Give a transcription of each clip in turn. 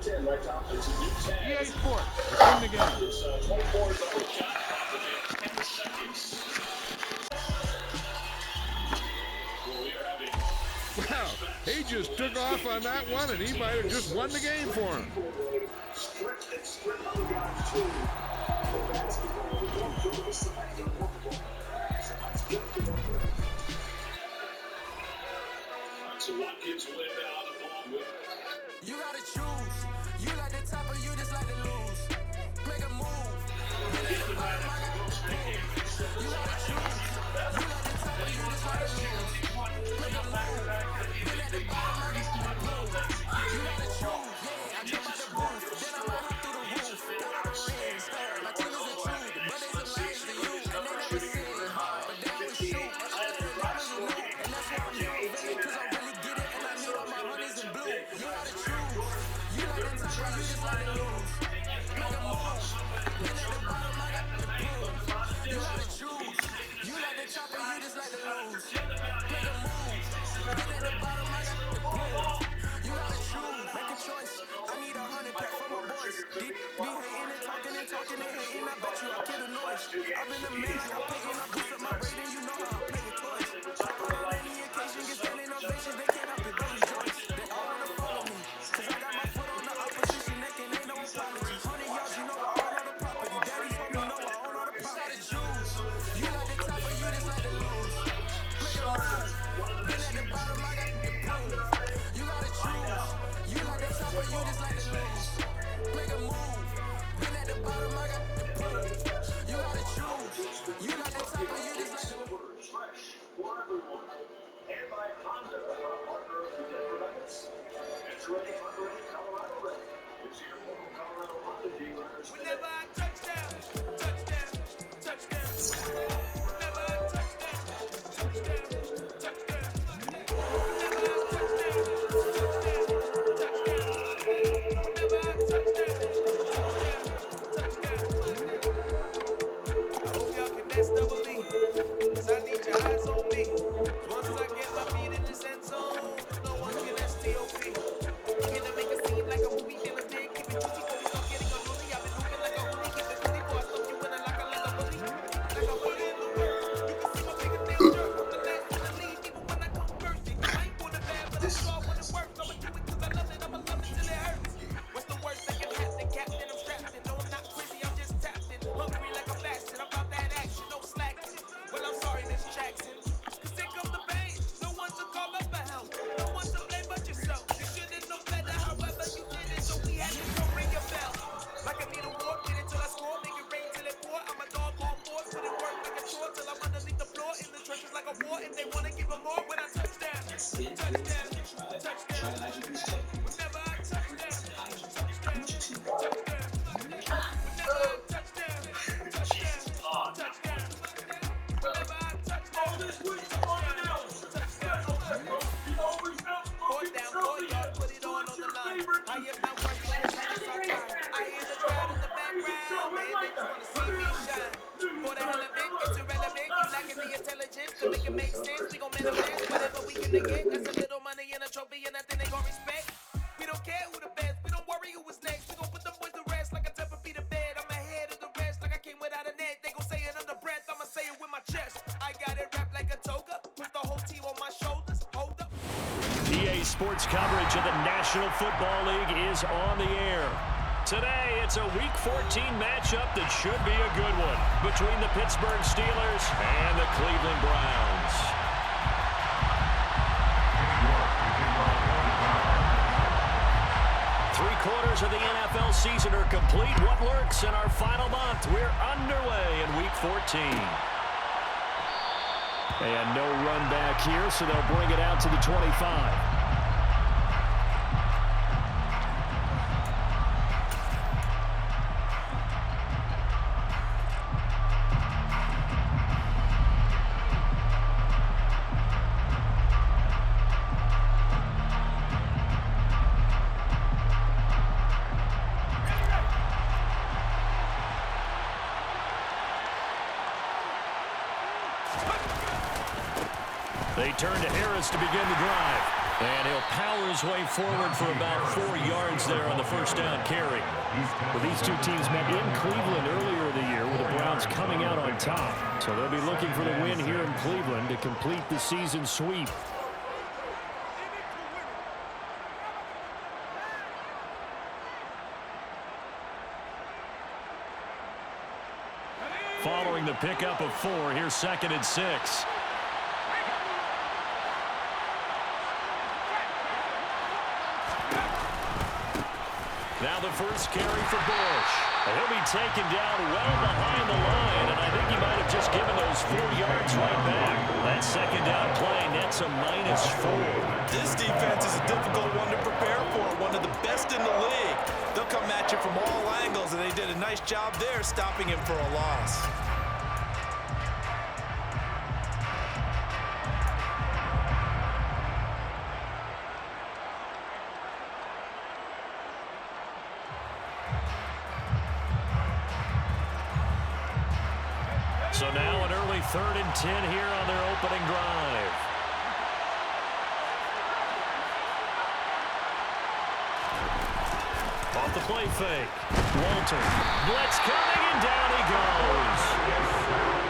EA Sports, in the game. Wow, he just took off on that one, and he might have just won the game for him. You gotta choose. You like the top or you just like to lose. Make a move. You gotta choose. You like the top or you just like to lose. Make a move. Then at the bottom, I got the blue. You gotta choose. Yeah, I jump out the booth. Then I might hop through the roof. Got all the rings. My team is the truth. But they some lies to you. And they never seen it. But they always shoot. And all of the diamonds you know. And that's why I'm motivated. Cause I really get it. And I need all my honeys in blue. You gotta choose. You like the top or you just like to lose. Make a move. Then at the bottom, I got the proof. You gotta choose. You like the top or you just like to lose. Make a move. Then at the bottom, I got the proof. You gotta choose. Make a choice. I need 100 pack from my boys. Be hating and talking and talking and hating. I bet you I kill the noise. I've been a man, I pay and I boost up my rating. You know how I play with toys. Chop out on any occasion, get standing ovations. They can't help it, don't rejoice. They all wanna follow me. Cause I got my foot on the opposition neck and ain't no apology. 100 yards, you know I own all the property. Daddy told me no, I own all the property. Choose. You like the top or you just like to lose. Make a move. Then at the bottom, I got the proof. You gotta choose. You like the top or you just like to lose. Make a move. Then at the bottom, I got the proof. You gotta choose. You like the top or you just like to lose. Whenever I touchdown, touchdown, touchdown. Whenever I touchdown, touchdown, touchdown. Whenever I touchdown, touchdown, touchdown. Whenever I touchdown, touchdown, touchdown. I hope y'all can next double me, 'cause I need your eyes on me. Once I get my feet in this end zone, no one can STOP. Gonna make a scene like a movie, kill a dick, keep it juicy, but we start getting a bully. I've been moving like a hoodie, keep it fully before I stop you when I like a bully. Like a bully in the world, you can see my bigger damn jerk. I'm the last in the league, even when I come first. I ain't for the bad, but I'm sure when it works. I'ma do it 'cause I love it, I'ma love it till it hurts. What's the worst that can happen, Captain? I'm strapped in, no I'm not crazy, I'm just tapped in. Hungry like I'm fasting, I'm about that action, no slacking. Well I'm sorry, Miss Jackson, 'cause here comes the pain. No one to call up for help, no one to blame but yourself. You should've known better, however you did it, so we had to go ring your bell. Like I need a war, get it till I score, make it rain till it pour. I'm a dog all fours, put it work like a chore till I'm underneath the floor. In the trenches like a war, if they wanna give them more when I touchdown, touchdown, touchdown. Whenever I touchdown, touchdown, touchdown. Whenever I touchdown, touchdown, touchdown. Whenever I touchdown, touchdown, touchdown. Fourth down, 4 yards, put it on the line. I am not working as hard as I try. I hear the crowd in the background, man, they just wanna see me shine. For the hell of it, it's irrelevant. You lacking the intelligence to make it make sense. We gon' manifest whatever we can get. That's a little money and a trophy and nothing they gon' respect. We don't care who the best, we don't worry who was next. We gon' put them boys to rest like a temper feet of bed. I'm ahead of the rest like I came without a net. They gon' say it under breath, I'ma say it with my chest. I got it wrapped like a toga, put the whole team on my shoulders. Hold up. EA Sports coverage of the National Football League is on the air. Today, it's a Week 14 matchup that should be a good one between the Pittsburgh Steelers and the Cleveland Browns. Three-quarters of the NFL season are complete. What lurks in our final month? We're underway in Week 14. And no run back here, so they'll bring it out to the 25. They turn to Harris to begin the drive. And he'll power his way forward for about 4 yards there on the first down carry. Well, these two teams met in Cleveland earlier in the year with the Browns coming out on top. So they'll be looking for the win here in Cleveland to complete the season sweep. Following the pickup of 4, here's 2nd and 6. Now the first carry for Bush. He'll be taken down well behind the line, and I think he might have just given those 4 yards right back. That second down play nets a -4. This defense is a difficult one to prepare for, one of the best in the league. They'll come at you from all angles, and they did a nice job there stopping him for a loss. So now an early 3rd and 10 here on their opening drive. Off the play fake. Walter. Blitz coming, and down he goes.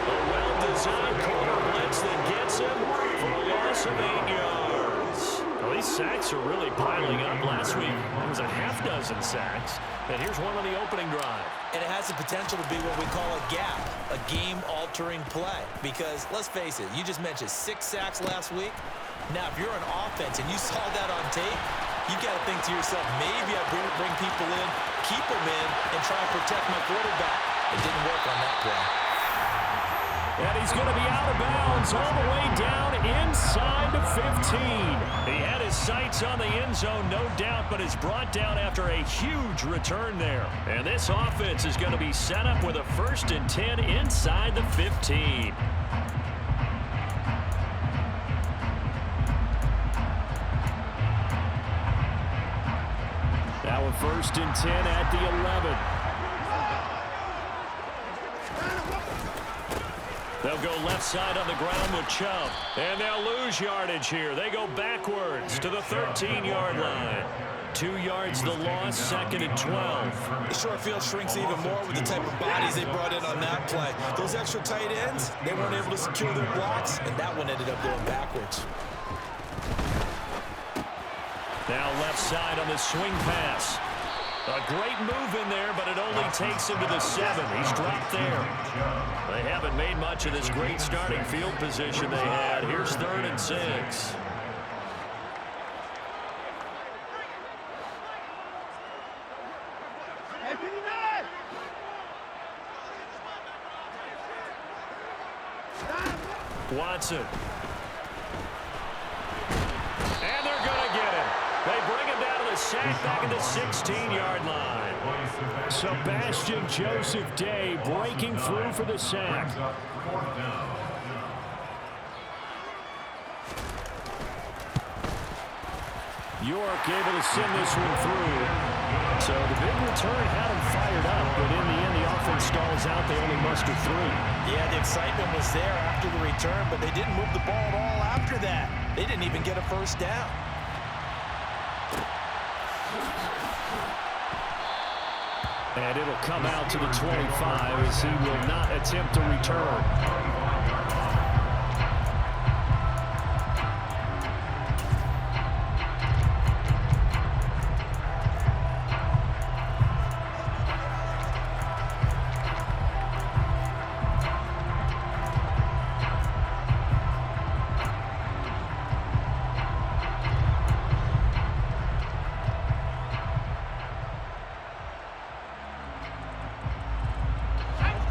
A well-designed corner blitz that gets him for a loss of 8 yards. Well, these sacks are really piling up. Last week it was a half-dozen sacks. And here's one on the opening drive. And it has the potential to be what we call a gap, a game-altering play. Because, let's face it, you just mentioned 6 sacks last week. Now, if you're an offense and you saw that on tape, you got to think to yourself, maybe I bring people in, keep them in, and try and protect my quarterback. It didn't work on that play. And he's going to be out of bounds all the way down inside the 15. He had his sights on the end zone, no doubt, but is brought down after a huge return there. And this offense is going to be set up with a 1st and 10 inside the 15. Now a 1st and 10 at the 11. They'll go left side on the ground with Chubb. And they'll lose yardage here. They go backwards to the 13-yard line. 2 yards the loss, 2nd and 12. The short field shrinks even more with the type of bodies they brought in on that play. Those extra tight ends, they weren't able to secure their blocks, and that one ended up going backwards. Now left side on the swing pass. A great move in there, but it only takes him to the 7. He's dropped there. They haven't made much of this great starting field position they had. Here's 3rd and 6. Watson. And they're going to get him. They bring him down to the sack back at the 16-yard line. Sebastian Joseph Day breaking through for the sack. York able to send this one through. So the big return had him fired up, but in the end the offense stalls out. They only muster 3. Yeah, the excitement was there after the return, but they didn't move the ball at all after that. They didn't even get a 1st down. And it'll come out to the 25 as he will not attempt to return.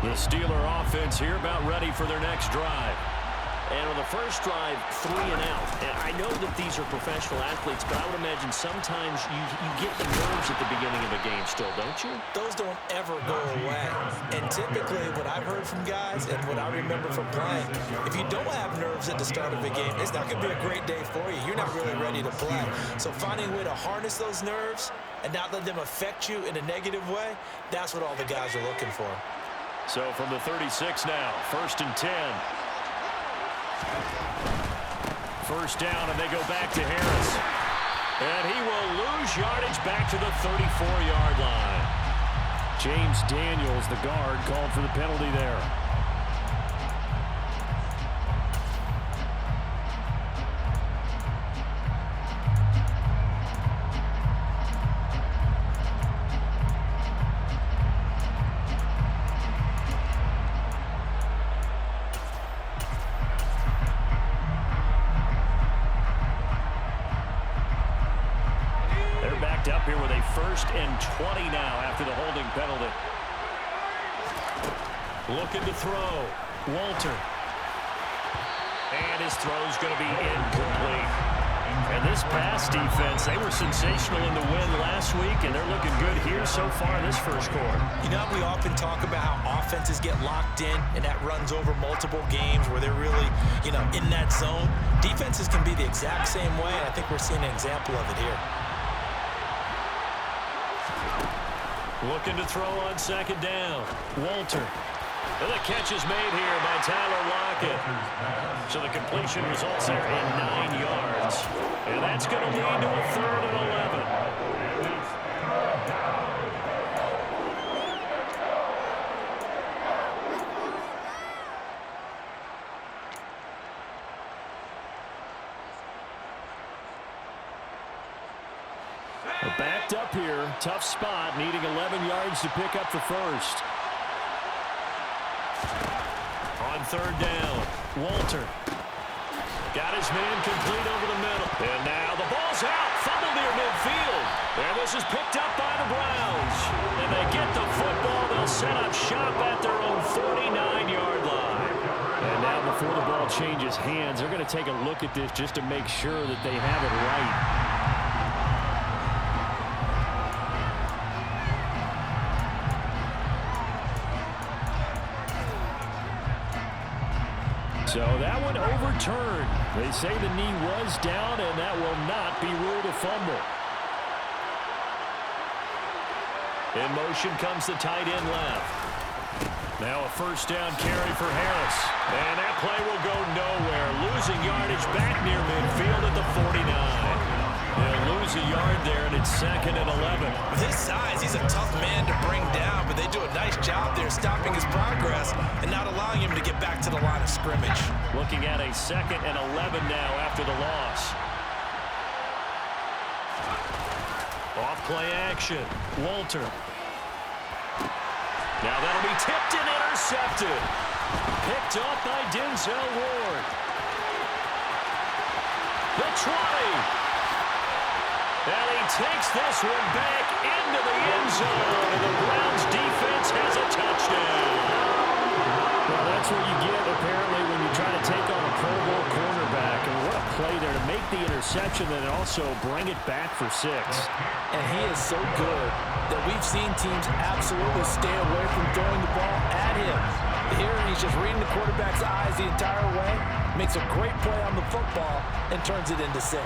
The Steeler offense here about ready for their next drive. And on the first drive, 3 and out. And I know that these are professional athletes, but I would imagine sometimes you get the nerves at the beginning of a game still, don't you? Those don't ever go away. And typically, what I've heard from guys and what I remember from playing, if you don't have nerves at the start of a game, it's not going to be a great day for you. You're not really ready to play. So finding a way to harness those nerves and not let them affect you in a negative way, that's what all the guys are looking for. So from the 36 now, 1st and 10. First down, and they go back to Harris. And he will lose yardage back to the 34-yard line. James Daniels, the guard, called for the penalty there. Up here with a 1st and 20 now after the holding penalty. Looking to throw. Walter. And his throw's going to be incomplete. And this pass defense, they were sensational in the win last week, and they're looking good here so far in this first quarter. You know, we often talk about how offenses get locked in, and that runs over multiple games where they're really, in that zone. Defenses can be the exact same way, and I think we're seeing an example of it here. Looking to throw on 2nd down. Walter. And the catch is made here by Tyler Lockett. So the completion results there in 9 yards. And that's going to lead to a 3rd and 11. Backed up here. Tough spot. Needing 11 yards to pick up the first. On 3rd down, Walter. Got his man complete over the middle. And now the ball's out. Fumble near midfield. And this is picked up by the Browns. And they get the football. They'll set up shop at their own 49-yard line. And now before the ball changes hands, they're going to take a look at this just to make sure that they have it right. So that one overturned. They say the knee was down, and that will not be ruled a fumble. In motion comes the tight end left. Now a 1st down carry for Harris. And that play will go nowhere. Losing yardage back near midfield at the 49. They'll lose a yard there, and it's 2nd and 11. With his size, he's a tough man to bring down, but they do a nice job there stopping his progress and not allowing him to get back to the line of scrimmage. Looking at a 2nd and 11 now after the loss. Off play action. Walter. Now that'll be tipped and intercepted. Picked off by Denzel Ward. The 20. And he takes this one back into the end zone. And the Browns defense has a touchdown. Well, that's what you get, apparently, when you try to take on a Pro Bowl cornerback. And what a play there to make the interception and also bring it back for 6. And he is so good that we've seen teams absolutely stay away from throwing the ball at him. Here, he's just reading the quarterback's eyes the entire way, makes a great play on the football, and turns it into 6.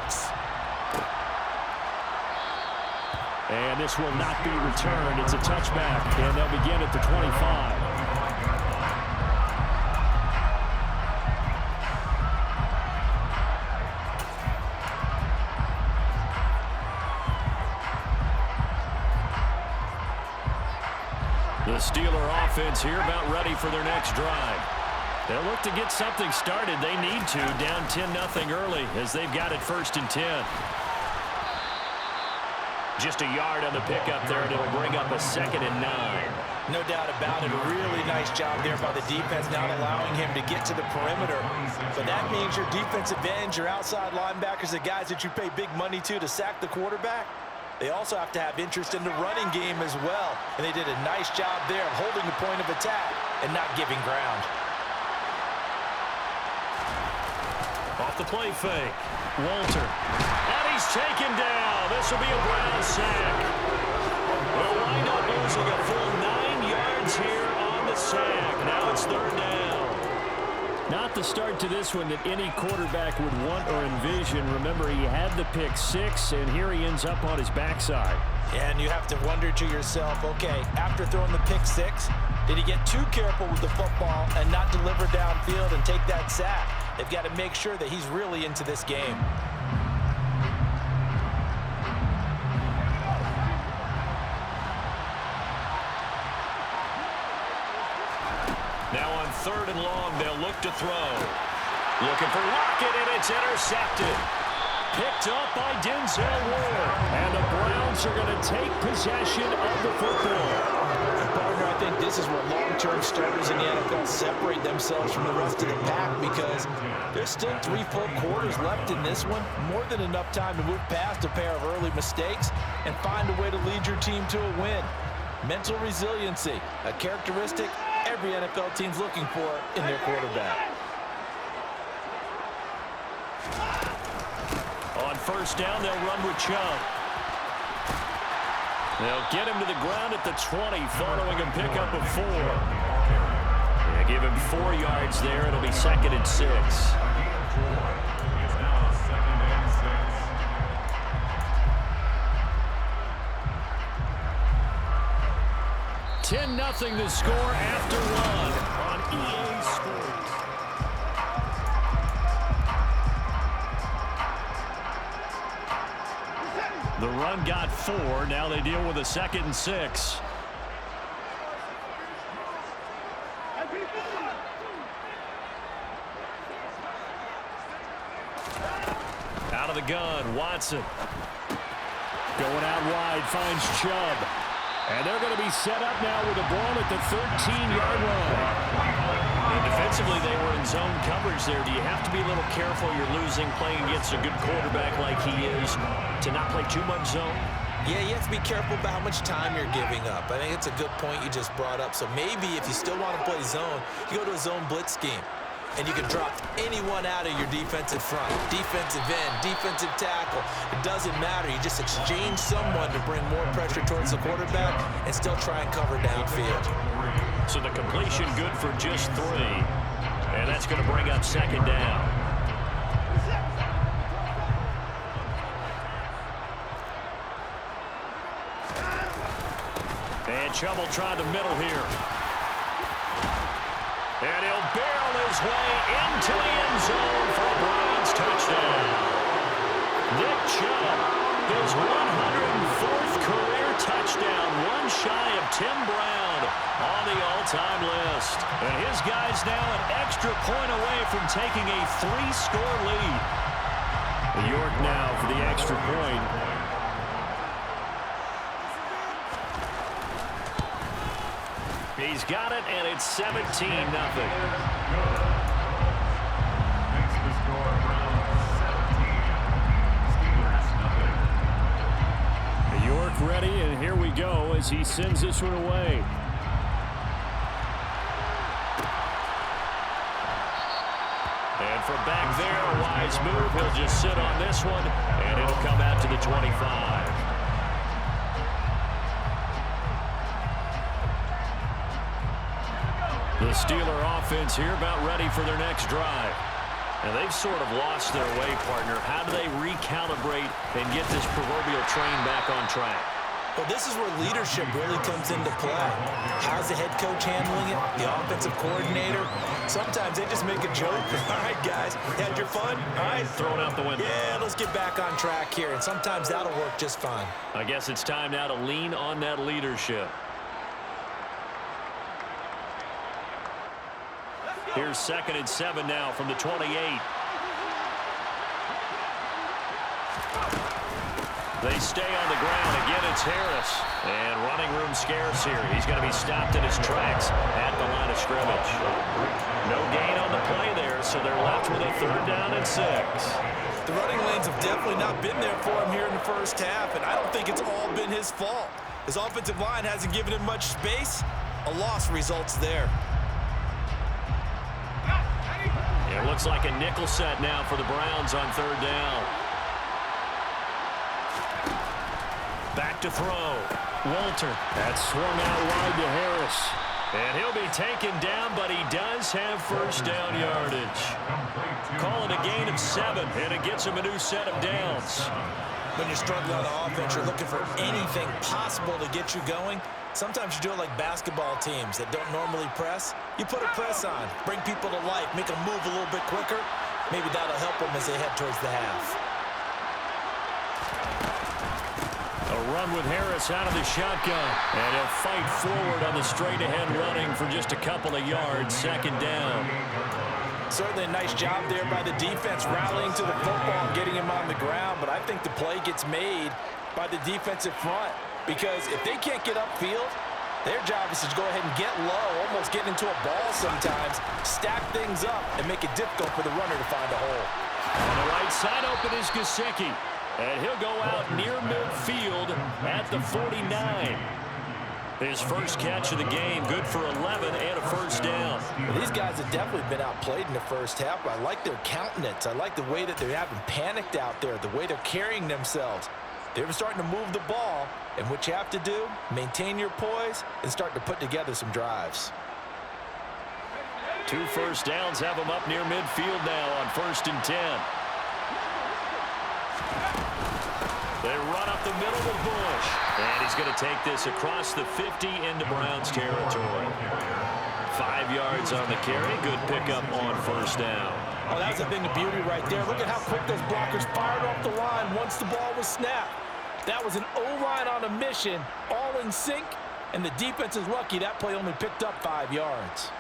And this will not be returned. It's a touchback, and they'll begin at the 25. The Steeler offense here about ready for their next drive. They'll look to get something started. They need to, down 10-0 early as they've got it 1st and 10. Just a yard on the pickup there, and it'll bring up a 2nd and 9. No doubt about it. A really nice job there by the defense, not allowing him to get to the perimeter. But that means your defensive ends, your outside linebackers, the guys that you pay big money to sack the quarterback, they also have to have interest in the running game as well. And they did a nice job there of holding the point of attack and not giving ground. Off the play fake. Walter. And he's taken down. This will be a Brown sack. They'll wind up losing a full 9 yards here on the sack. Now it's 3rd down. Not the start to this one that any quarterback would want or envision. Remember, he had the pick 6, and here he ends up on his backside. And you have to wonder to yourself, okay, after throwing the pick 6, did he get too careful with the football and not deliver downfield and take that sack? They've got to make sure that he's really into this game. 3rd and long. They'll look to throw. Looking for Lockett, and it's intercepted. Picked up by Denzel Ward. And the Browns are going to take possession of the football. Partner, I think this is where long-term starters in the NFL separate themselves from the rest of the pack, because there's still 3 full quarters left in this one. More than enough time to move past a pair of early mistakes and find a way to lead your team to a win. Mental resiliency, a characteristic every NFL team's looking for in their quarterback. On 1st down, they'll run with Chubb. They'll get him to the ground at the 20, following a pickup of 4. Yeah, give him 4 yards there. It'll be 2nd and 6. 10-0 the score after 1 on EA Sports. The run got 4. Now they deal with a 2nd and 6. Out of the gun, Watson. Going out wide, finds Chubb. And they're going to be set up now with the ball at the 13-yard line. And defensively, they were in zone coverage there. Do you have to be a little careful? You're losing, playing against a good quarterback like he is, to not play too much zone? Yeah, you have to be careful about how much time you're giving up. I think it's a good point you just brought up. So maybe if you still want to play zone, you go to a zone blitz scheme. And you can drop anyone out of your defensive front. Defensive end, defensive tackle. It doesn't matter. You just exchange someone to bring more pressure towards the quarterback and still try and cover downfield. So the completion good for just 3. And that's going to bring up 2nd down. And Chubb will try the middle here. And he'll barrel his way into the end zone for a Browns touchdown. Nick Chubb, his 104th career touchdown, one shy of Tim Brown on the all-time list. And his guys now an extra point away from taking a 3-score lead. York now for the extra point. He's got it, and it's 17-0. York ready, and here we go as he sends this one away. And from back there, a wise move. He'll just sit on this one, and it'll come out to the 25. The Steeler offense here about ready for their next drive. And they've sort of lost their way, partner. How do they recalibrate and get this proverbial train back on track? Well, this is where leadership really comes into play. How's the head coach handling it? The offensive coordinator? Sometimes they just make a joke. All right, guys, had your fun? All right. Throw it out the window. Yeah, let's get back on track here. And sometimes that'll work just fine. I guess it's time now to lean on that leadership. Here's 2nd and 7 now from the 28. They stay on the ground. Again, it's Harris. And running room scarce here. He's going to be stopped in his tracks at the line of scrimmage. No gain on the play there, so they're left with a 3rd down and 6. The running lanes have definitely not been there for him here in the first half, and I don't think it's all been his fault. His offensive line hasn't given him much space. A loss results there. It looks like a nickel set now for the Browns on 3rd down. Back to throw. Walter. That's swung out wide to Harris. And he'll be taken down, but he does have 1st down yardage. Call it a gain of 7, and it gets him a new set of downs. When you're struggling on offense, you're looking for anything possible to get you going. Sometimes you do it like basketball teams that don't normally press. You put a press on, bring people to life, make them move a little bit quicker. Maybe that'll help them as they head towards the half. A They'll run with Harris out of the shotgun. And he'll fight forward on the straight-ahead running for just a couple of yards. Second down. Certainly a nice job there by the defense rallying to the football and getting him on the ground. But I think the play gets made by the defensive front. Because if they can't get upfield, their job is to go ahead and get low, almost get into a ball sometimes, stack things up, and make it difficult for the runner to find a hole. On the right side open is Gesicki. And he'll go out near midfield at the 49. His first catch of the game, good for 11 and a first down. Well, these guys have definitely been outplayed in the first half. I like their countenance. I like the way that they haven't panicked out there, the way they're carrying themselves. They're starting to move the ball, and what you have to do, maintain your poise and start to put together some drives. 2 first downs have them up near midfield now on 1st and 10. They run up the middle with Bush. And he's going to take this across the 50 into Browns territory. 5 yards on the carry. Good pickup on first down. Oh, that's a thing of beauty right there. Look at how quick those blockers fired off the line once the ball was snapped. That was an O-line on a mission, all in sync, and the defense is lucky that play only picked up 5 yards.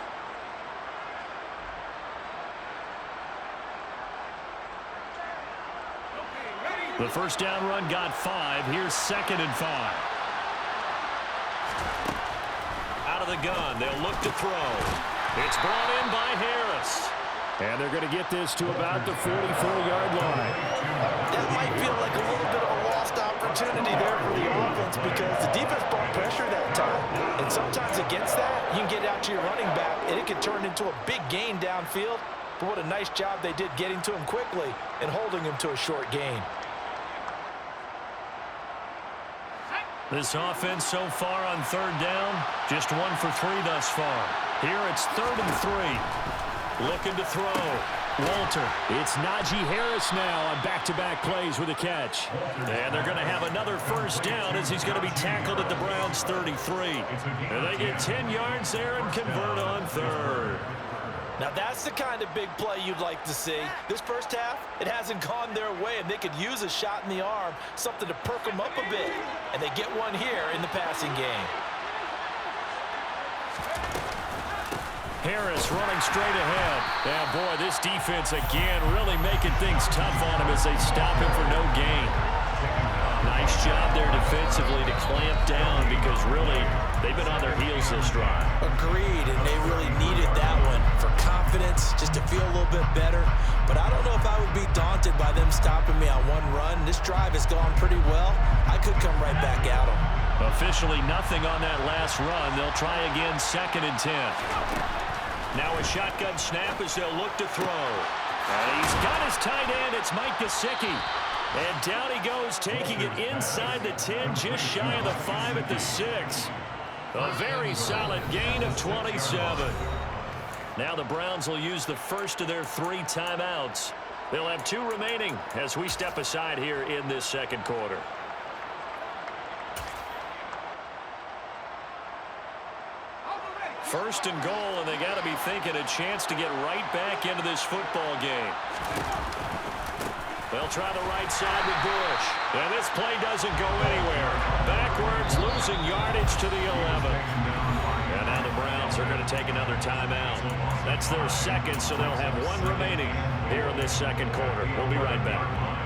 The first down run got 5. Here's 2nd and 5. Out of the gun, they'll look to throw. It's brought in by Harris. And they're going to get this to about the 44-yard line. That might feel like a little bit of a lost opportunity there for the offense because the defense brought pressure that time. And sometimes against that, you can get out to your running back, and it can turn into a big gain downfield. But what a nice job they did getting to him quickly and holding him to a short gain. This offense so far on 3rd down, just 1 for 3 thus far. Here it's 3rd and 3. Looking to throw. Walter. It's Najee Harris now on back-to-back plays with a catch. And they're going to have another first down as he's going to be tackled at the Browns' 33. And they get 10 yards there and convert on 3rd. Now that's the kind of big play you'd like to see. This first half, it hasn't gone their way, and they could use a shot in the arm, something to perk them up a bit. And they get one here in the passing game. Harris running straight ahead. Yeah, boy, this defense again really making things tough on him as they stop him for no gain. Nice job there defensively to clamp down because really they've been on their heels this drive. Agreed, and they really needed that one for confidence, just to feel a little bit better. But I don't know if I would be daunted by them stopping me on one run. This drive has gone pretty well. I could come right back at them. Officially nothing on that last run. They'll try again 2nd and 10. Now a shotgun snap as they'll look to throw. And he's got his tight end. It's Mike Gesicki. And down he goes, taking it inside the 10, just shy of the 5 at the 6. A very solid gain of 27. Now the Browns will use the first of their 3 timeouts. They'll have 2 remaining as we step aside here in this 2nd quarter. First and goal, and they got to be thinking a chance to get right back into this football game. They'll try the right side with Bush. And this play doesn't go anywhere. Backwards, losing yardage to the 11. And now the Browns are going to take another timeout. That's their 2nd, so they'll have 1 remaining here in this 2nd quarter. We'll be right back.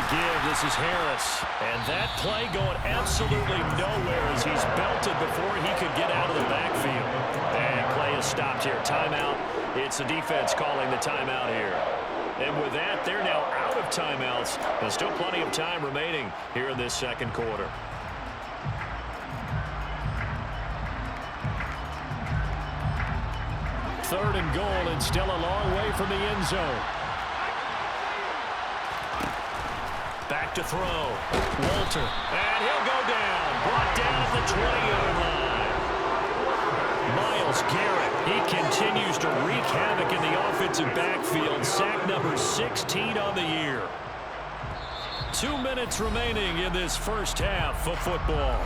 Give. This is Harris. And that play going absolutely nowhere as he's belted before he could get out of the backfield. And play is stopped here. Timeout. It's the defense calling the timeout here. And with that, they're now out of timeouts. There's still plenty of time remaining here in this 2nd quarter. Third and goal, and still a long way from the end zone. Back to throw. Walter. And he'll go down. Brought down at the 20-yard line. Myles Garrett. He continues to wreak havoc in the offensive backfield. Sack number 16 on the year. 2 minutes remaining in this first half of football.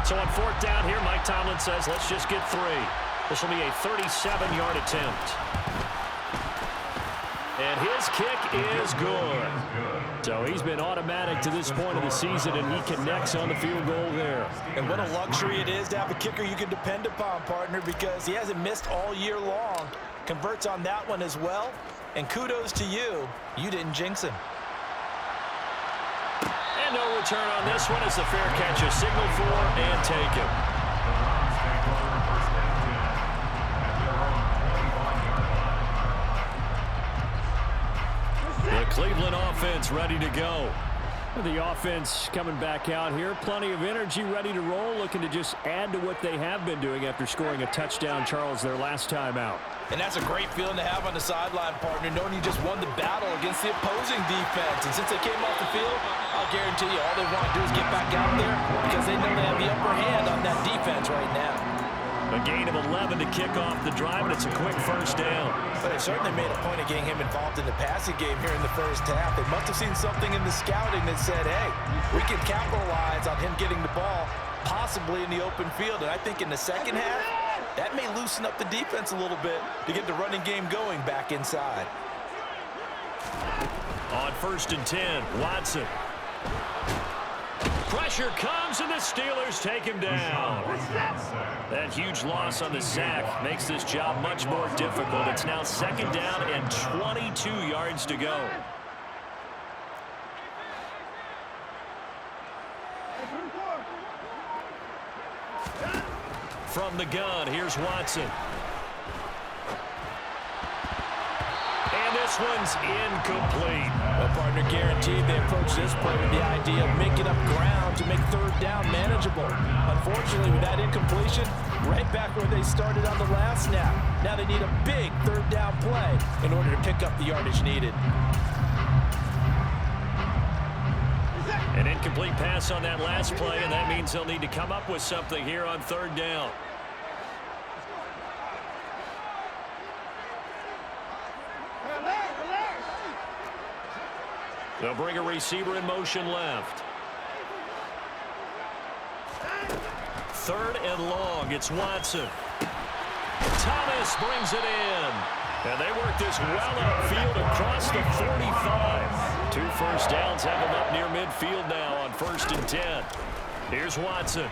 So on fourth down here, Mike Tomlin says, let's just get 3. This will be a 37-yard attempt. And his kick is good. So he's been automatic to this point of the season, and he connects on the field goal there. And what a luxury it is to have a kicker you can depend upon, partner, because he hasn't missed all year long. Converts on that one as well. And kudos to you. You didn't jinx him. And no return on this one as the fair catch is signaled for and taken. The Cleveland offense ready to go. The offense coming back out here. Plenty of energy, ready to roll, looking to just add to what they have been doing after scoring a touchdown, Charles, their last time out. And that's a great feeling to have on the sideline, partner, knowing you just won the battle against the opposing defense. And since they came off the field, I'll guarantee you all they want to do is get back out there because they know they have the upper hand on that defense right now. A gain of 11 to kick off the drive, and it's a quick first down. But they certainly made a point of getting him involved in the passing game here in the first half. They must have seen something in the scouting that said, hey, we can capitalize on him getting the ball, possibly in the open field. And I think in the second half, that may loosen up the defense a little bit to get the running game going back inside. On 1st and 10, Watson. Pressure comes, and the Steelers take him down. That huge loss on the sack makes this job much more difficult. It's now 2nd down and 22 yards to go. From the gun, here's Watson. And this one's incomplete. Well, partner, guaranteed they approach this play with the idea of making up ground to make 3rd down manageable. Unfortunately, with that incompletion, right back where they started on the last snap. Now they need a big 3rd down play in order to pick up the yardage needed. An incomplete pass on that last play, and that means they'll need to come up with something here on 3rd down. They'll bring a receiver in motion left. 3rd and long. It's Watson. Thomas brings it in. And they work this well upfield across the 45. 2 first downs have them up near midfield now on 1st and 10. Here's Watson.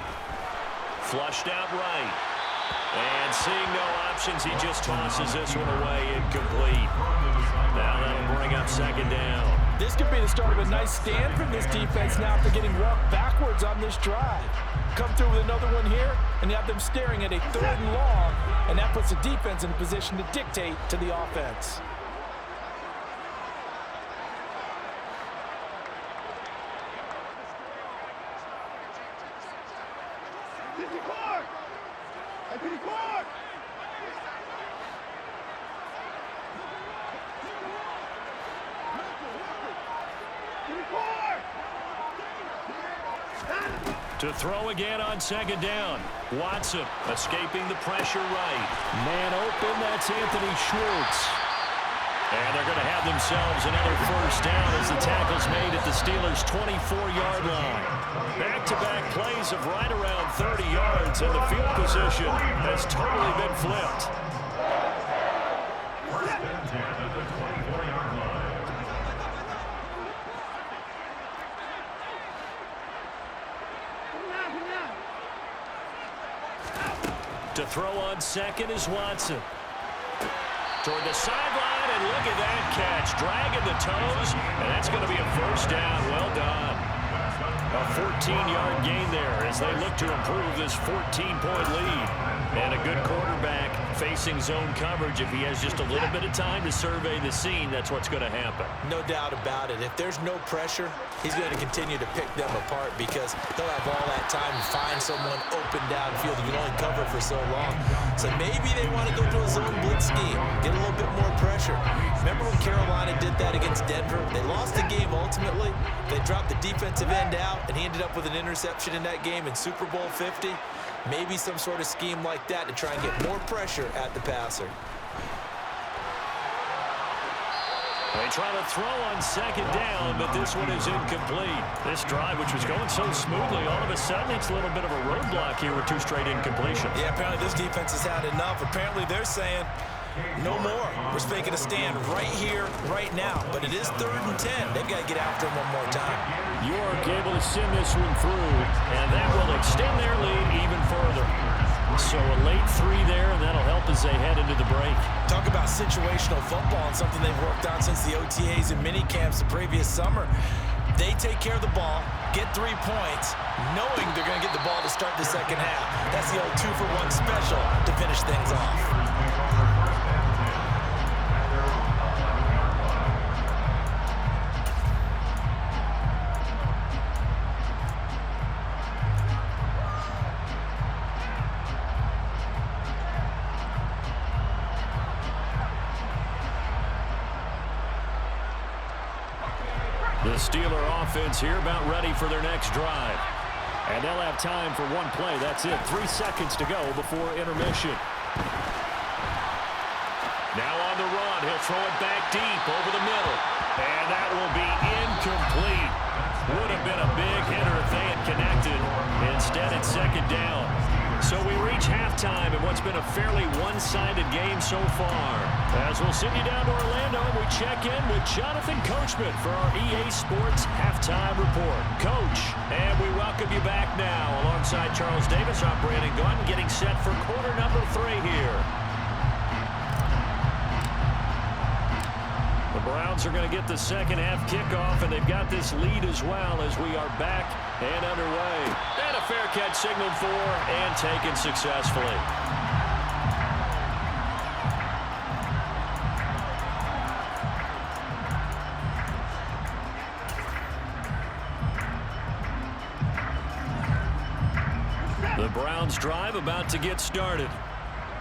Flushed out right. And seeing no options, he just tosses this one away, incomplete. Now that'll bring up 2nd down. This could be the start of a nice stand from this defense now after getting walked backwards on this drive. Come through with another one here, and you have them staring at a 3rd and long, and that puts the defense in a position to dictate to the offense. To throw again on 2nd down. Watson escaping the pressure right. Man open, that's Anthony Schwartz. And they're going to have themselves another 1st down as the tackle's made at the Steelers' 24-yard line. Back-to-back plays of right around 30 yards, and the field position has totally been flipped. To throw on 2nd is Watson. Toward the sideline, and look at that catch. Dragging the toes, and that's going to be a 1st down. Well done. A 14-yard gain there as they look to improve this 14-point lead. And a good quarterback facing zone coverage. If he has just a little bit of time to survey the scene, that's what's going to happen. No doubt about it. If there's no pressure, he's going to continue to pick them apart because he'll have all that time to find someone open downfield. You can only cover for so long. So maybe they want to go to a zone blitz scheme, get a little bit more pressure. Remember when Carolina did that against Denver? They lost the game ultimately. They dropped the defensive end out, and he ended up with an interception in that game in Super Bowl 50. Maybe some sort of scheme like that to try and get more pressure at the passer. They try to throw on second down, but this one is incomplete. This drive, which was going so smoothly, all of a sudden it's a little bit of a roadblock here with 2 straight incompletions. Yeah, apparently this defense has had enough. Apparently they're saying no more. We're making a stand right here, right now. But it is 3rd and 10. They've got to get after him one more time. York able to send this one through, and that will extend their lead even further. So a late 3 there, and that'll help as they head into the break. Talk about situational football and something they've worked on since the OTAs and mini camps the previous summer. They take care of the ball, get 3 points, knowing they're going to get the ball to start the second half. That's the old 2-for-1 special to finish things off. The Steeler offense here about ready for their next drive. And they'll have time for 1 play. That's it. 3 seconds to go before intermission. Now on the run. He'll throw it back deep over the middle. And that will be incomplete. Would have been a big hitter if they had connected. Instead, it's second down. So we reach halftime in what's been a fairly one-sided game so far. As we'll send you down to Orlando, we check in with Jonathan Coachman for our EA Sports Halftime Report. Coach, and we welcome you back now. Alongside Charles Davis, I'm Brandon Gaudin, getting set for quarter number 3 here. The Browns are going to get the second half kickoff, and they've got this lead as well as we are back and underway. And a fair catch signaled for and taken successfully. The Browns drive about to get started.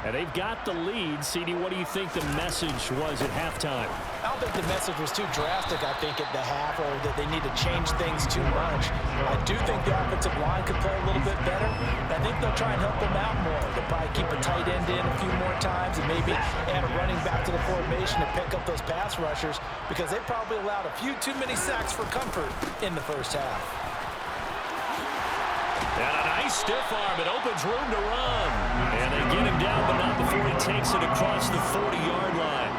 And they've got the lead. CD, what do you think the message was at halftime? I don't think the message was too drastic, I think, at the half, or that they need to change things too much. I do think the offensive line could play a little bit better. I think they'll try and help them out more. They'll probably keep a tight end in a few more times and maybe add a running back to the formation to pick up those pass rushers, because they probably allowed a few too many sacks for comfort in the first half. And a nice stiff arm. It opens room to run. And they get him down, but not before he takes it across the 40-yard line.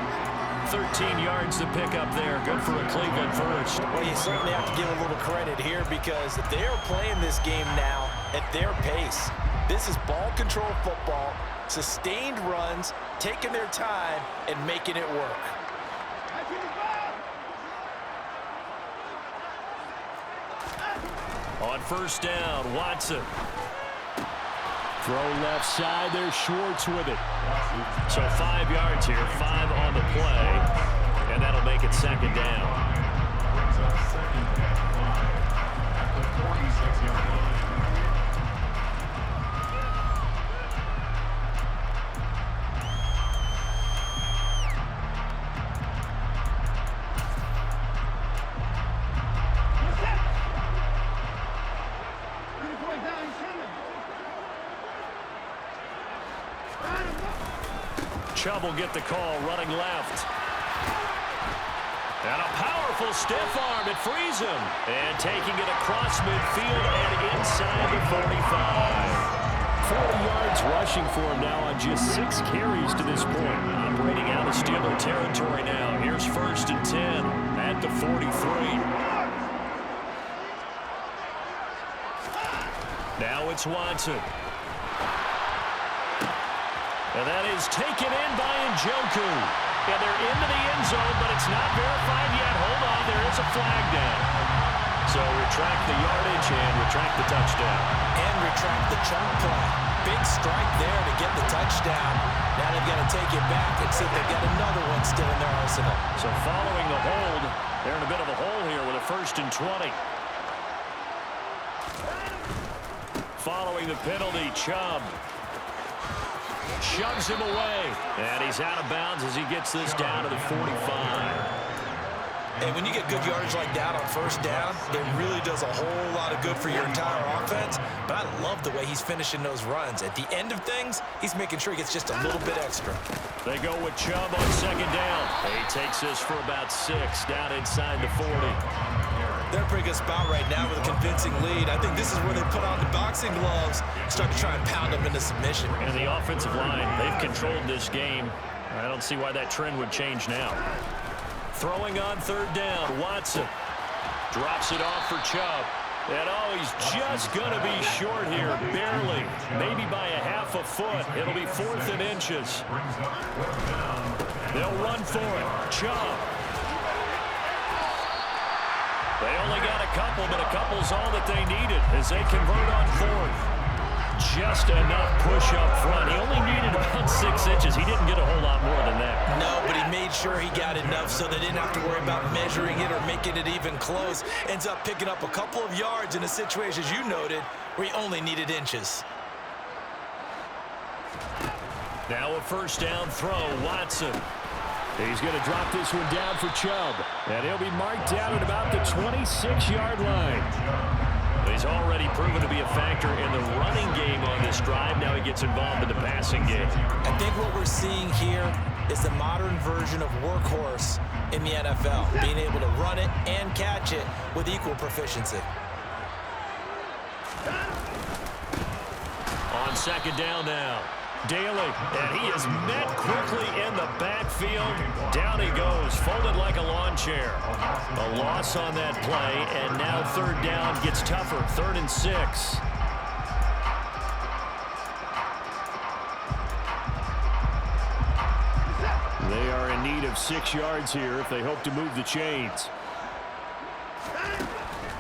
13 yards to pick up there. Good for a Cleveland first. Well, you certainly have to give a little credit here, because they're playing this game now at their pace. This is ball control football, sustained runs, taking their time, and making it work. On first down, Watson. Throw left side, there's Schwartz with it. So 5 yards here, 5 on the play, and that'll make it second down. Chubb will get the call, running left. And a powerful stiff arm. It frees him. And taking it across midfield and inside the 45. 40 yards rushing for him now on just 6 carries to this point. Operating out of Steeler territory now. Here's first and 10 at the 43. Now it's Watson. And that is taken in by Njoku. And they're into the end zone, but it's not verified yet. Hold on, there is a flag down. So retract the yardage and retract the touchdown. And retract the chunk play. Big strike there to get the touchdown. Now they've got to take it back, except they've got another one still in their arsenal. So following the hold, they're in a bit of a hole here with a first and 20. Following the penalty, Chubb shoves him away. And he's out of bounds as he gets this down to the 45. And when you get good yardage like that on first down, it really does a whole lot of good for your entire offense. But I love the way he's finishing those runs. At the end of things, he's making sure he gets just a little bit extra. They go with Chubb on second down. He takes this for about 6 down inside the 40. They're in a pretty good spot right now with a convincing lead. I think this is where they put on the boxing gloves and start to try and pound them into submission. And the offensive line, they've controlled this game. I don't see why that trend would change now. Throwing on third down, Watson drops it off for Chubb. And oh, he's just going to be short here, barely, maybe by a half a foot. It'll be 4th and inches. They'll run for it. Chubb. They only got a couple, but a couple's all that they needed as they convert on 4th. Just enough push up front. He only needed about 6 inches. He didn't get a whole lot more than that. No, but he made sure he got enough so they didn't have to worry about measuring it or making it even close. Ends up picking up a couple of yards in a situation, as you noted, where he only needed inches. Now a first down throw, Watson. He's going to drop this one down for Chubb. And he'll be marked down at about the 26-yard line. He's already proven to be a factor in the running game on this drive. Now he gets involved in the passing game. I think what we're seeing here is the modern version of workhorse in the NFL, being able to run it and catch it with equal proficiency. On second down now, Daly, and he is met quickly in the backfield. Down he goes, folded like a lawn chair. A loss on that play, and now third down gets tougher, 3rd and 6. They are in need of 6 yards here if they hope to move the chains.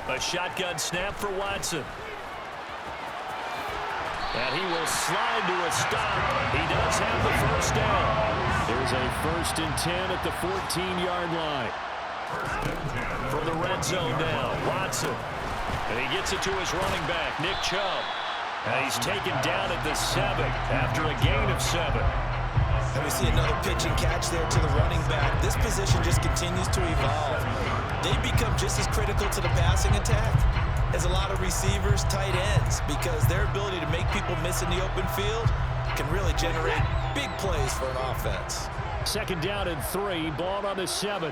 A shotgun snap for Watson. And he will slide to a stop. He does have the first down. There's a 1st and 10 at the 14-yard line. From the red zone now, Watson. And he gets it to his running back, Nick Chubb. And he's taken down at the 7 after a gain of 7. And we see another pitch and catch there to the running back. This position just continues to evolve. They become just as critical to the passing attack as a lot of receivers, tight ends, because their ability to make people miss in the open field can really generate big plays for an offense. Second down and 3, ball on the 7.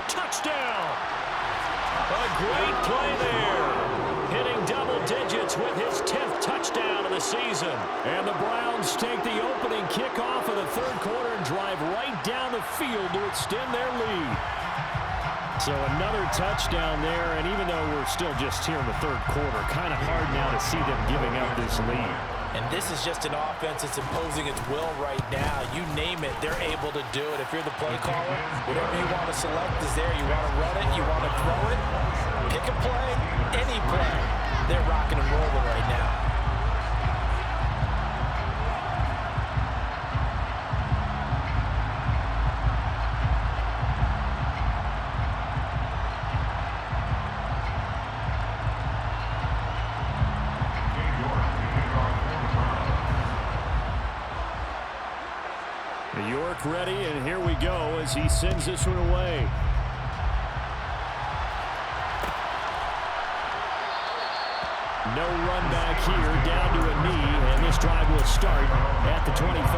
Touchdown! A great play there. Hitting double digits with his 10th touchdown of the season. And the Browns take the opening kickoff of the 3rd quarter and drive right down the field to extend their lead. So another touchdown there, and even though we're still just here in the 3rd quarter, kind of hard now to see them giving up this lead. And this is just an offense that's imposing its will right now. You name it, they're able to do it. If you're the play caller, whatever you want to select is there. You want to run it, you want to throw it, pick a play, any play. They're rocking and rolling right now. York ready, and here we go as he sends this one away. No run back here, down to a knee, and this drive will start at the 25.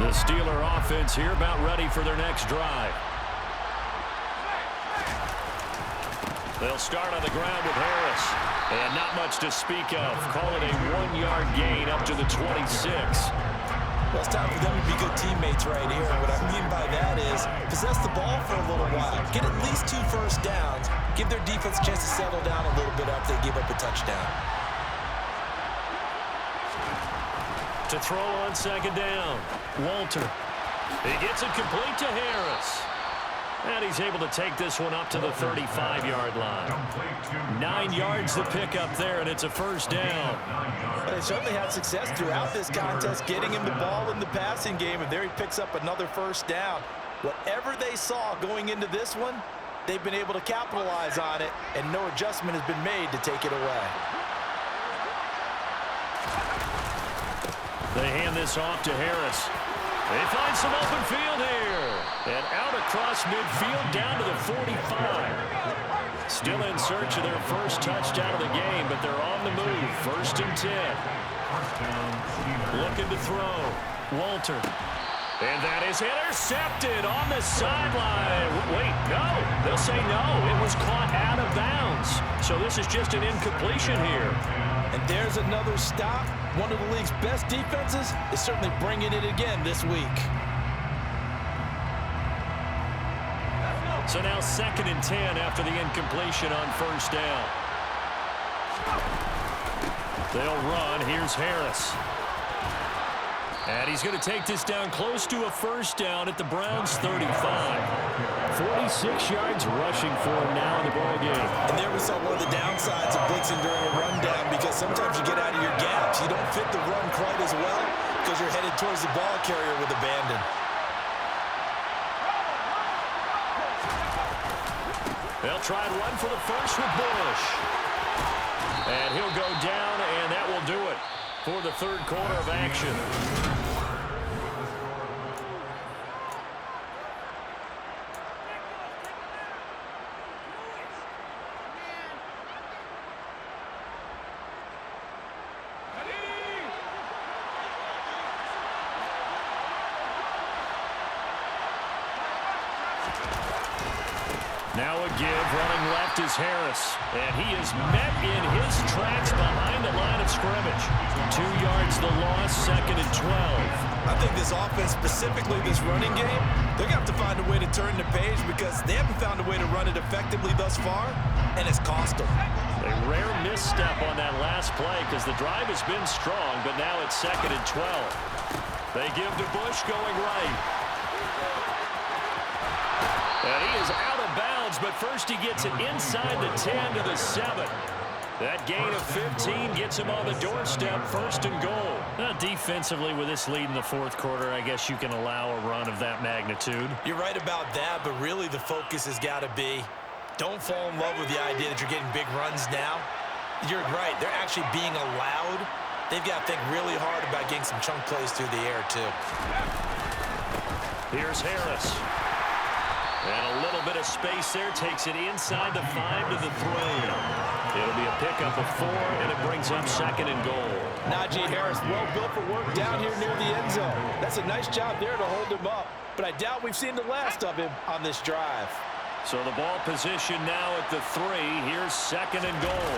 The Steeler offense here about ready for their next drive. They'll start on the ground with Harris. And not much to speak of. Call it a 1-yard gain up to the 26. Well, it's time for them to be good teammates right here. And what I mean by that is possess the ball for a little while. Get at least 2 first downs. Give their defense a chance to settle down a little bit after they give up a touchdown. To throw on second down, Walter. He gets it complete to Harris. And he's able to take this one up to the 35-yard line. 9 yards to pick up there, and it's a first down. They certainly had success throughout this contest, getting him the ball in the passing game, and there he picks up another first down. Whatever they saw going into this one, they've been able to capitalize on it, and no adjustment has been made to take it away. They hand this off to Harris. They find some open field here. And out across midfield down to the 45. Still in search of their first touchdown of the game, but they're on the move. 1st and 10. Looking to throw. Walter. And that is intercepted on the sideline. Wait, no. They'll say no. It was caught out of bounds. So this is just an incompletion here. And there's another stop. One of the league's best defenses is certainly bringing it again this week. So now 2nd and 10 after the incompletion on 1st down. They'll run. Here's Harris. And he's going to take this down close to a first down at the Browns' 35. 46 yards rushing for him now in the ball game. And there we saw one of the downsides of blitzing during a rundown, because sometimes you get out of your gaps. You don't fit the run quite as well because you're headed towards the ball carrier with abandon. They'll try and run for the first with Bush. And he'll go down, and that will do it for the 3rd quarter of action. Now a give, running left is Harris. And he is met in his tracks behind the line of scrimmage. 2 yards the loss, 2nd and 12. I think this offense, specifically this running game, they're going to have to find a way to turn the page, because they haven't found a way to run it effectively thus far, and it's cost them. A rare misstep on that last play, because the drive has been strong, but now it's 2nd and 12. They give to Bush going right. And he is out of bounds, but first he gets it inside the 10 to the 7. That gain of 15 gets him on the doorstep, 1st and goal. Now, defensively, with this lead in the 4th quarter, I guess you can allow a run of that magnitude. You're right about that, but really the focus has got to be, don't fall in love with the idea that you're getting big runs now. You're right. They're actually being allowed. They've got to think really hard about getting some chunk plays through the air, too. Here's Harris. And a little bit of space there. Takes it inside the 5 to the 3. It'll be a pickup of 4, and it brings up 2nd and goal. Najee Harris, well built for work down here near the end zone. That's a nice job there to hold him up. But I doubt we've seen the last of him on this drive. So the ball position now at the 3. Here's 2nd and goal.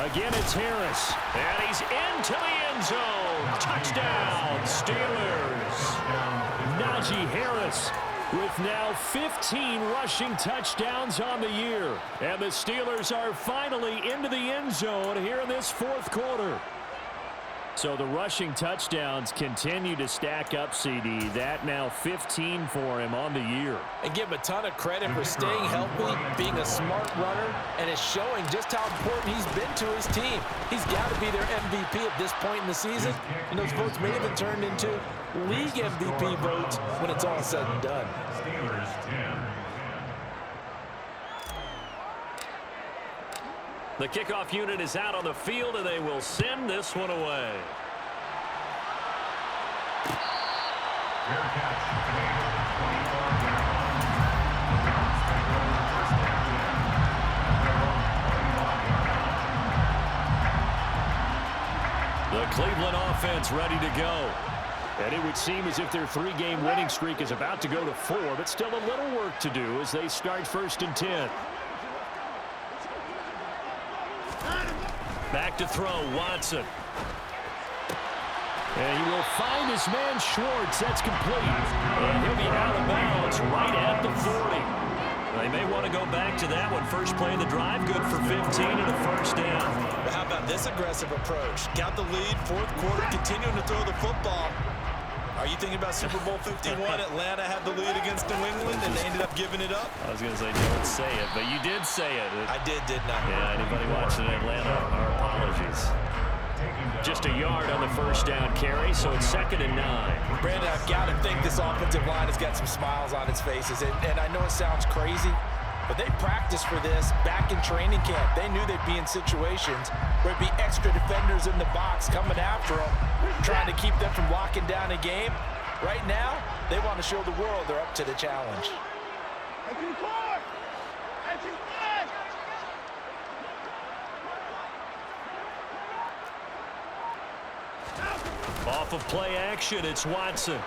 Again, it's Harris. And he's into the end zone. Touchdown, Steelers. Najee Harris with now 15 rushing touchdowns on the year. And the Steelers are finally into the end zone here in this 4th quarter. So the rushing touchdowns continue to stack up, CD. That now 15 for him on the year. And give him a ton of credit for staying healthy, being a smart runner, and it's showing just how important he's been to his team. He's got to be their MVP at this point in the season, and those votes may have been turned into league MVP votes when it's all said and done. The kickoff unit is out on the field, and they will send this one away. The Cleveland offense ready to go. And it would seem as if their 3-game winning streak is about to go to 4, but still a little work to do as they start 1st and 10. Back to throw, Watson. And he will find his man Schwartz. That's complete. And he'll be out of bounds right at the 40. They may want to go back to that one. First play of the drive, good for 15 and a first down. But how about this aggressive approach? Got the lead, 4th quarter, continuing to throw the football. Are you thinking about Super Bowl 51? Atlanta had the lead against New England, and they ended up giving it up? I was going to say, don't say it, but you did say it. I didn't I? Yeah, anybody watching Atlanta, our apologies. Just a yard on the first down carry, so it's 2nd and 9. Brandon, I've got to think this offensive line has got some smiles on its faces, and I know it sounds crazy, but they practiced for this back in training camp. They knew they'd be in situations where it'd be extra defenders in the box coming after them, trying to keep them from locking down a game. Right now, they want to show the world they're up to the challenge. Off of play action, it's Watson.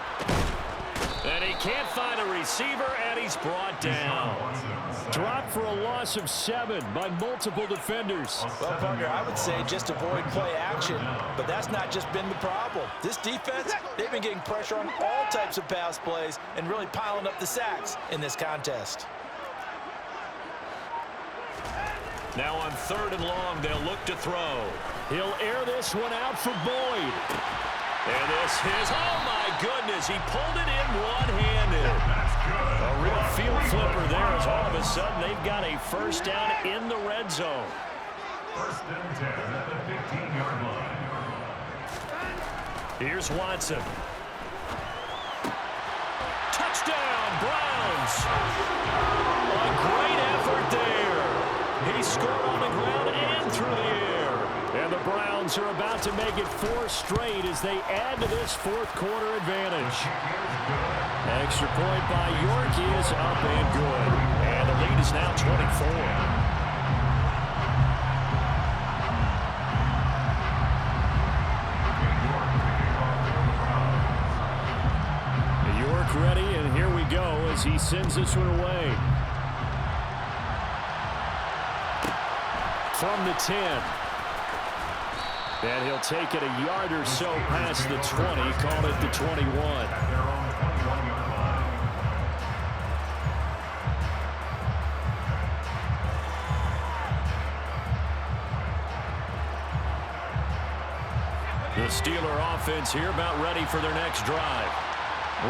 And he can't find a receiver, and he's brought down. Dropped for a loss of 7 by multiple defenders. Well, partner, I would say just avoid play action, but that's not just been the problem. This defense, they've been getting pressure on all types of pass plays and really piling up the sacks in this contest. Now on 3rd and long, they'll look to throw. He'll air this one out for Boyd. And this is, oh my goodness, he pulled it in one-handed. A real field flipper there as all of a sudden they've got a first down in the red zone. 1st and 10 at the 15-yard line. Here's Watson. Touchdown, Browns. A great effort there. He scored on the ground and through the air. And the Browns are about to make it 4 straight as they add to this 4th quarter advantage. Extra point by York is up and good. And the lead is now 24. York ready, and here we go as he sends this one away. From the 10. And he'll take it a yard or so past the 20, call it the 21. The Steeler offense here about ready for their next drive.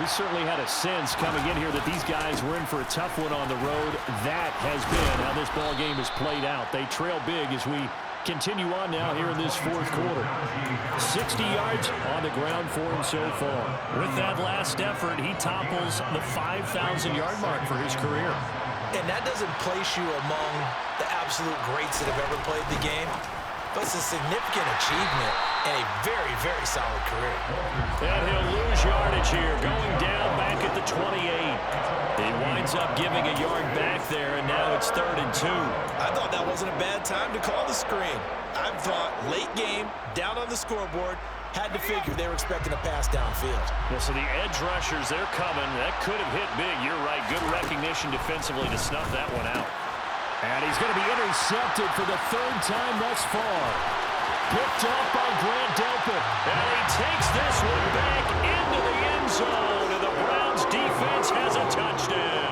We certainly had a sense coming in here that these guys were in for a tough one on the road. That has been how this ball game has played out. They trail big as we continue on now here in this 4th quarter. 60 yards on the ground for him so far. With that last effort, he topples the 5,000-yard mark for his career. And that doesn't place you among the absolute greats that have ever played the game, but it's a significant achievement and a very, very solid career. And he'll lose yardage here, going down back at the 28. He winds up giving a yard back there, and now it's 3rd and 2. I thought that wasn't a bad time to call the screen. I thought late game, down on the scoreboard, had to figure they were expecting a pass downfield. Yeah, so the edge rushers, they're coming. That could have hit big. You're right. Good recognition defensively to snuff that one out. And he's going to be intercepted for the 3rd time thus far. Picked up by Grant Delpit. And he takes this one back into the end zone. And the Browns defense has a touchdown.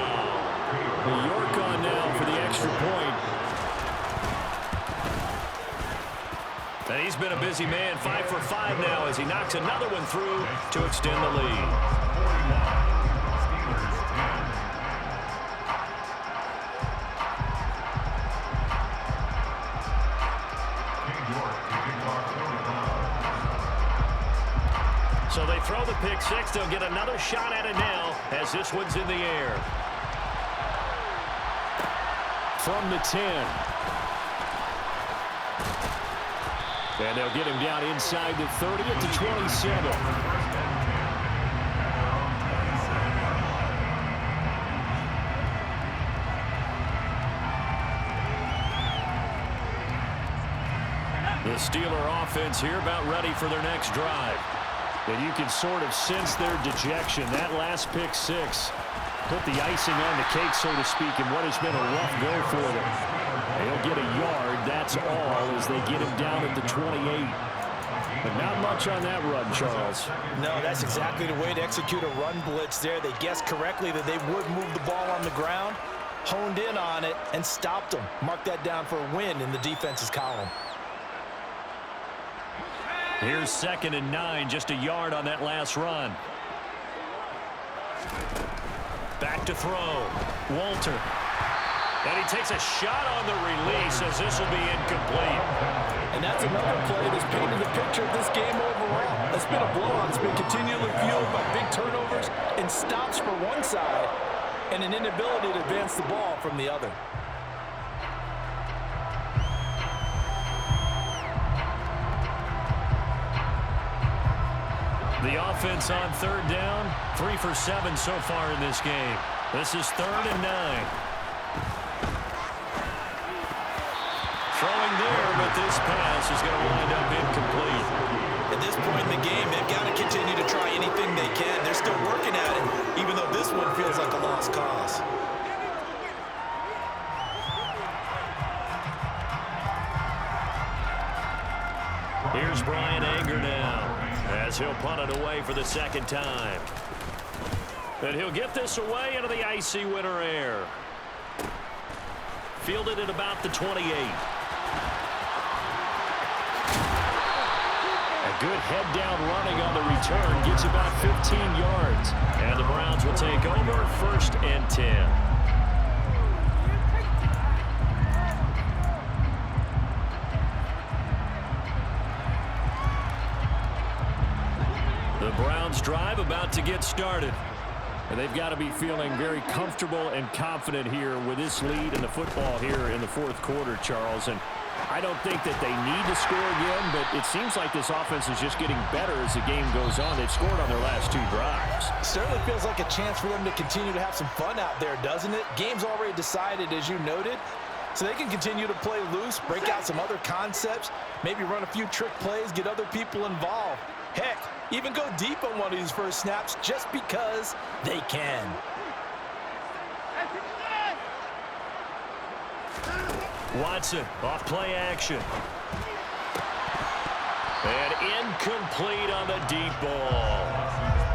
York on now for the extra point. And he's been a busy man, 5 for 5 now as he knocks another one through to extend the lead. So they throw the pick six. They'll get another shot at it now as this one's in the air. From the 10. And they'll get him down inside the 30 at the 27. The Steeler offense here about ready for their next drive. And you can sort of sense their dejection. That last pick six put the icing on the cake, so to speak, in what has been a rough go for them. They'll get a yard, that's all, as they get him down at the 28. But not much on that run, Charles. No, that's exactly the way to execute a run blitz there. They guessed correctly that they would move the ball on the ground, honed in on it, and stopped them. Mark that down for a win in the defense's column. Here's 2nd and 9, just a yard on that last run. Back to throw. Walter. And he takes a shot on the release as this will be incomplete. And that's another play that's painted the picture of this game overall. It's been a blowout. It's been continually fueled by big turnovers and stops for one side and an inability to advance the ball from the other. The offense on third down, 3 for 7 so far in this game. This is 3rd and 9. Throwing there, but this pass is going to wind up incomplete. At this point in the game, they've got to continue to try anything they can. They're still working at it, even though this one feels like a lost cause. Here's Brian Anger now, as he'll punt it away for the second time. And he'll get this away into the icy winter air. Fielded at about the 28. A good head-down running on the return gets about 15 yards. And the Browns will take over 1st and 10. The Browns drive about to get started. And they've got to be feeling very comfortable and confident here with this lead in the football here in the 4th quarter, Charles. And I don't think that they need to score again, but it seems like this offense is just getting better as the game goes on. They've scored on their last 2 drives. Certainly feels like a chance for them to continue to have some fun out there, doesn't it? Game's already decided, as you noted, so they can continue to play loose, break out some other concepts, maybe run a few trick plays, get other people involved. Heck, even go deep on one of these first snaps just because they can. Watson, off play action. And incomplete on the deep ball.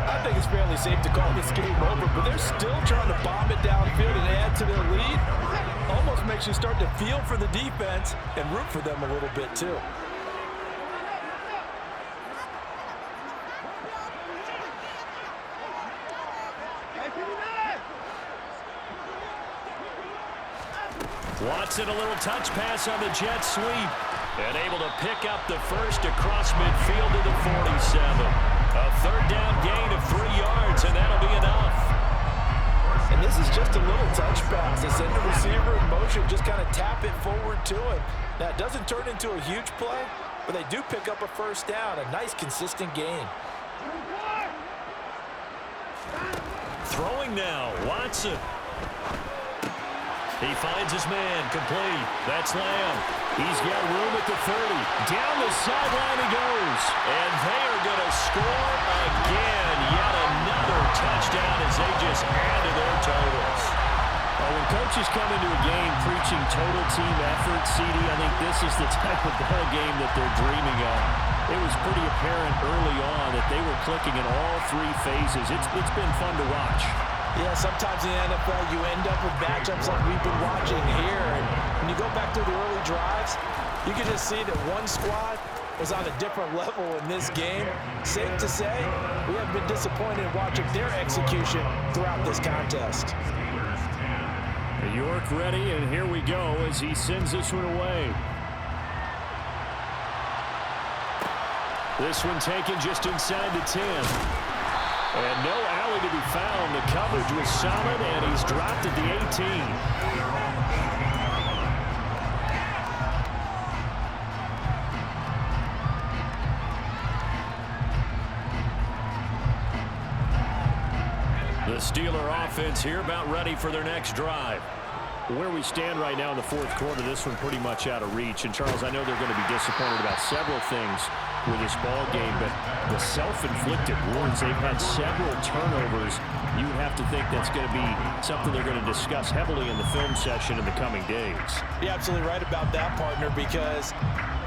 I think it's fairly safe to call this game over, but they're still trying to bomb it downfield and add to their lead. Almost makes you start to feel for the defense and root for them a little bit too. Watson, a little touch pass on the jet sweep. And able to pick up the first across midfield to the 47. A 3rd down gain of 3 yards, and that'll be enough. And this is just a little touch pass. They send the receiver in motion, just kind of tap it forward to him. Now, it doesn't turn into a huge play, but they do pick up a 1st down, a nice, consistent gain. Throwing now, Watson. He finds his man, complete. That's Lamb. He's got room at the 30. Down the sideline he goes. And they are going to score again. Yet another touchdown as they just add to their totals. When coaches come into a game preaching total team effort, CD, I think this is the type of ball game that they're dreaming of. It was pretty apparent early on that they were clicking in all 3 phases. It's been fun to watch. Yeah, sometimes in the NFL you end up with matchups like we've been watching here. And when you go back to the early drives, you can just see that one squad was on a different level in this game. Safe to say, we have been disappointed watching their execution throughout this contest. York ready, and here we go as he sends this one away. This one taken just inside the 10. And no alley to be found. The coverage was solid, and he's dropped at the 18. The Steeler offense here about ready for their next drive. Where we stand right now in the 4th quarter, this one pretty much out of reach. And, Charles, I know they're going to be disappointed about several things with this ball game, but the self-inflicted wounds, they've had several turnovers. You have to think that's going to be something they're going to discuss heavily in the film session in the coming days. You're absolutely right about that, partner, because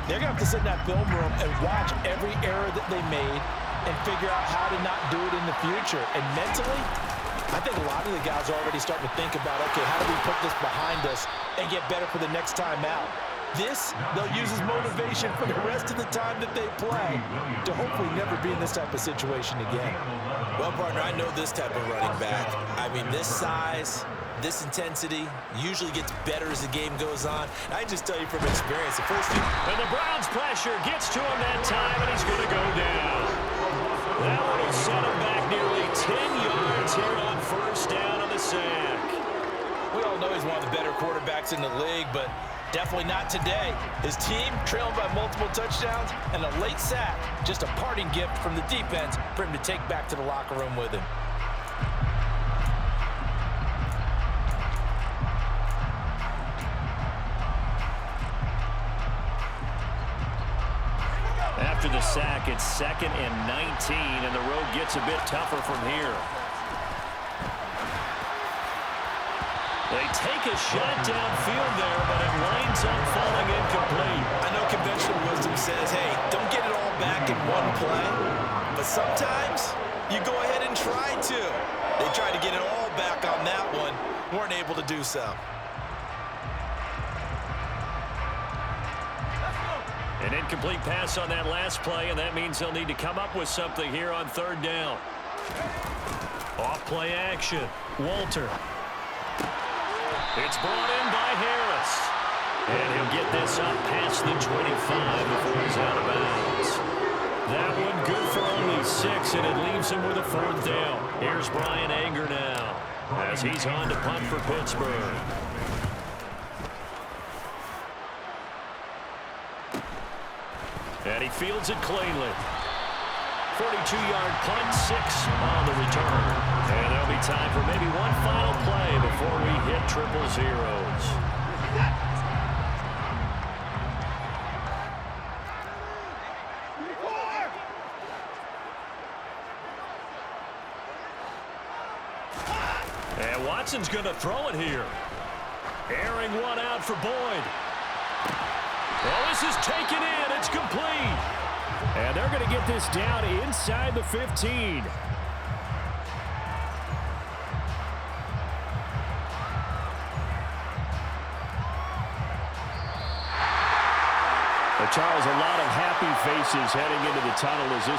they're going to have to sit in that film room and watch every error that they made and figure out how to not do it in the future. And mentally, I think a lot of the guys are already starting to think about, okay, how do we put this behind us and get better for the next time out? This, they'll use as motivation for the rest of the time that they play to hopefully never be in this type of situation again. Well, partner, I know this type of running back. I mean, this size, this intensity usually gets better as the game goes on. I just tell you from experience, the first few... And the Browns' pressure gets to him that time, and he's going to go down. That one will set him back nearly 10 yards here on first down on the sack. We all know he's one of the better quarterbacks in the league, but definitely not today. His team trailing by multiple touchdowns and a late sack. Just a parting gift from the defense for him to take back to the locker room with him. After the sack, it's 2nd and 19, and the road gets a bit tougher from here. They take a shot downfield there, but it winds up falling incomplete. I know conventional wisdom says, hey, don't get it all back in one play. But sometimes you go ahead and try to. They tried to get it all back on that one. Weren't able to do so. An incomplete pass on that last play, and that means they'll need to come up with something here on 3rd down. Off-play action. Walter. It's brought in by Harris. And he'll get this up past the 25 before he's out of bounds. That one good for only 6, and it leaves him with a 4th down. Here's Brian Anger now as he's on to punt for Pittsburgh. And he fields it cleanly. 42-yard punt, 6 on the return. And there'll be time for maybe one final play before we hit triple zeros. And Watson's going to throw it here. Airing one out for Boyd. Oh, this is taken in. It's complete. And they're going to get this down inside the 15. Charles, a lot of happy faces heading into the tunnel as this